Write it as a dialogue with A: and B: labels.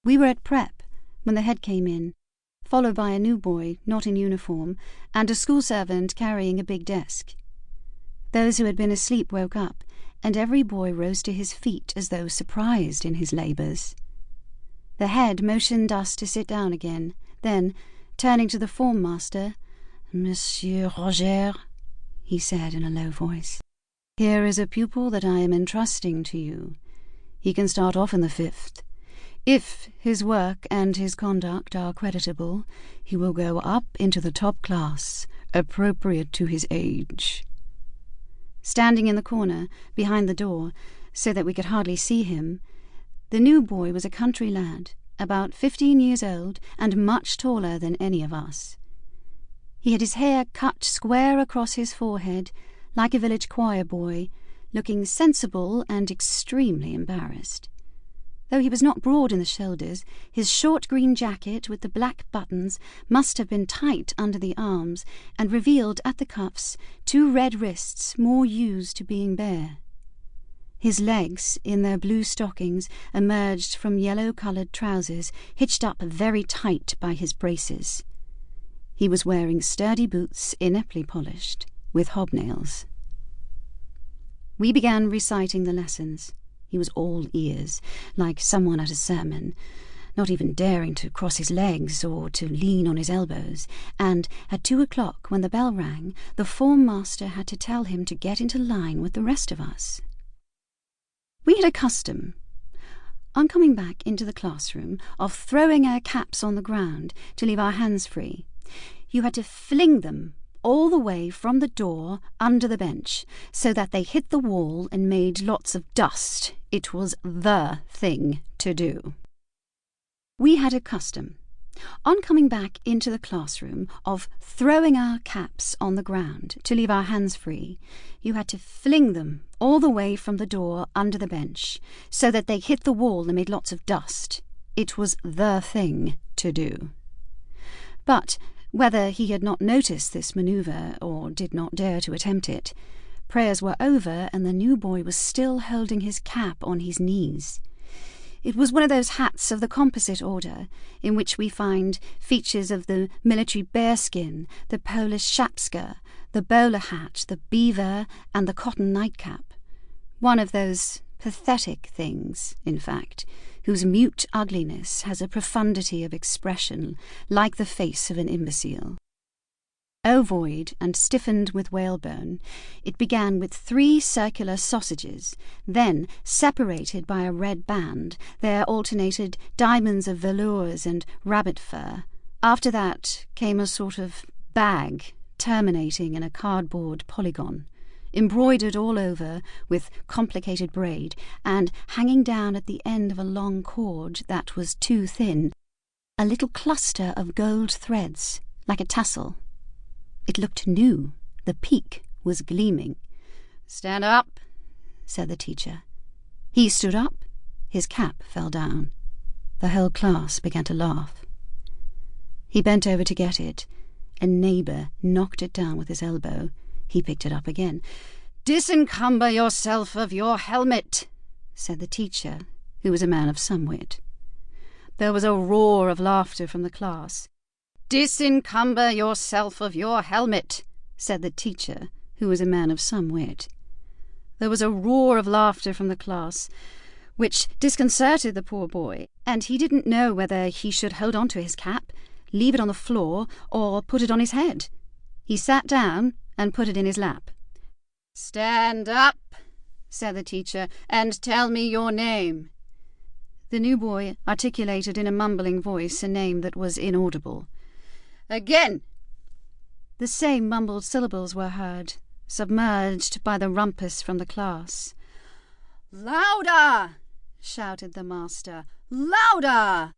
A: We were at prep when the head came in, followed by a new boy not in uniform and a school servant carrying a big desk. Those who had been asleep woke up, and every boy rose to his feet as though surprised in his labours. The head motioned us to sit down again, then, turning to the form master, "Monsieur Roger," he said in a low voice, "here is a pupil that I am entrusting to you. He can start off in the 5th. If his work and his conduct are creditable, he will go up into the top class, appropriate to his age." Standing in the corner, behind the door, so that we could hardly see him, the new boy was a country lad, about 15 years old and much taller than any of us. He had his hair cut square across his forehead, like a village choir boy, looking sensible and extremely embarrassed. Though he was not broad in the shoulders, his short green jacket with the black buttons must have been tight under the arms and revealed at the cuffs 2 red wrists more used to being bare. His legs, in their blue stockings, emerged from yellow-coloured trousers hitched up very tight by his braces. He was wearing sturdy boots ineptly polished, with hobnails. We began reciting the lessons. He was all ears, like someone at a sermon, not even daring to cross his legs or to lean on his elbows, and at 2 o'clock, when the bell rang, the form master had to tell him to get into line with the rest of us. We had a custom, on coming back into the classroom, of throwing our caps on the ground to leave our hands free. You had to fling them all the way from the door under the bench, so that they hit the wall and made lots of dust. It was the thing to do. We had a custom, on coming back into the classroom, of throwing our caps on the ground to leave our hands free. You had to fling them all the way from the door under the bench, so that they hit the wall and made lots of dust. It was the thing to do. But whether he had not noticed this manoeuvre or did not dare to attempt it, prayers were over and the new boy was still holding his cap on his knees. It was one of those hats of the composite order, in which we find features of the military bearskin, the Polish shapska, the bowler hat, the beaver, and the cotton nightcap. One of those pathetic things, in fact, whose mute ugliness has a profundity of expression like the face of an imbecile. Ovoid and stiffened with whalebone, it began with 3 circular sausages, then, separated by a red band, there alternated diamonds of velours and rabbit fur. After that came a sort of bag terminating in a cardboard polygon, embroidered all over with complicated braid, and hanging down at the end of a long cord that was too thin, a little cluster of gold threads, like a tassel. It looked new. The peak was gleaming. "Stand up," said the teacher. He stood up. His cap fell down. The whole class began to laugh. He bent over to get it. A neighbour knocked it down with his elbow. He picked it up again. "Disencumber yourself of your helmet," said the teacher, who was a man of some wit. There was a roar of laughter from the class. "Disencumber yourself of your helmet," said the teacher, who was a man of some wit. There was a roar of laughter from the class, which disconcerted the poor boy, and he didn't know whether he should hold on to his cap, leave it on the floor, or put it on his head. He sat down and put it in his lap. "Stand up," said the teacher, "and tell me your name." The new boy articulated in a mumbling voice a name that was inaudible. "Again!" The same mumbled syllables were heard, submerged by the rumpus from the class. "Louder!" shouted the master. "Louder!"